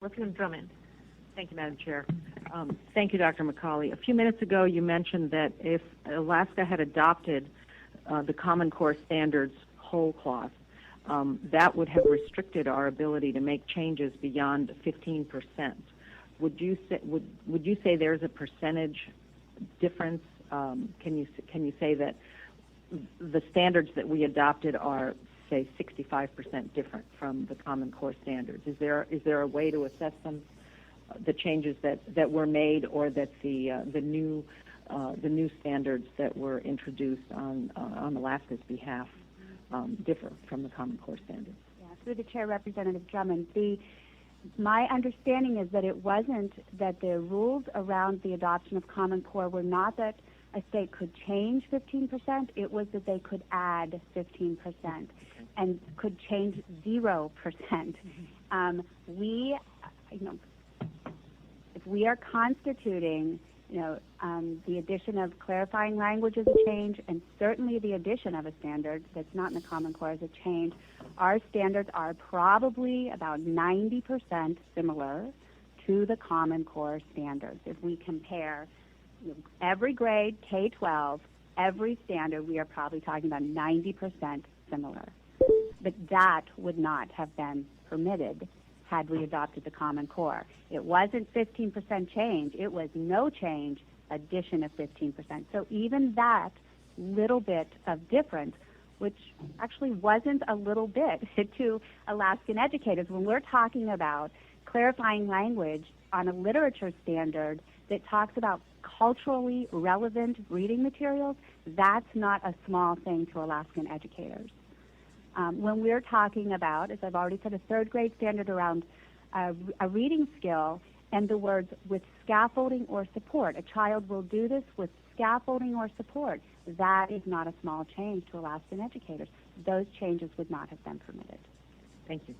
Representative Drummond. Thank you, Madam Chair. Thank you, Dr. Maccauley. A few minutes ago, you mentioned that if Alaska had adopted the Common Core Standards whole cloth, that would have restricted our ability to make changes beyond 15%. Would you say there's a percentage difference? Can you say that the standards that we adopted are, say, 65% different from the Common Core Standards? Is there a way to assess them, the changes that were made, or that the new standards that were introduced on Alaska's behalf differ from the Common Core Standards? Yeah, through the Chair, Representative Drummond. My understanding is that it wasn't that the rules around the adoption of Common Core were not that a state could change 15%, it was that they could add 15% and could change 0%. If we are constituting, the addition of clarifying language as a change, and certainly the addition of a standard that's not in the Common Core as a change, our standards are probably about 90% similar to the Common Core standards. If we compare every grade, K-12, every standard, we are probably talking about 90% similar. But that would not have been permitted had we adopted the Common Core. It wasn't 15% change. It was no change, addition of 15%. So even that little bit of difference, which actually wasn't a little bit to Alaskan educators, when we're talking about clarifying language on a literature standard that talks about culturally relevant reading materials, that's not a small thing to Alaskan educators. When we're talking about, as I've already said, a third grade standard around a reading skill and the words with scaffolding or support, a child will do this with scaffolding or support, that is not a small change to Alaskan educators. Those changes would not have been permitted. Thank you.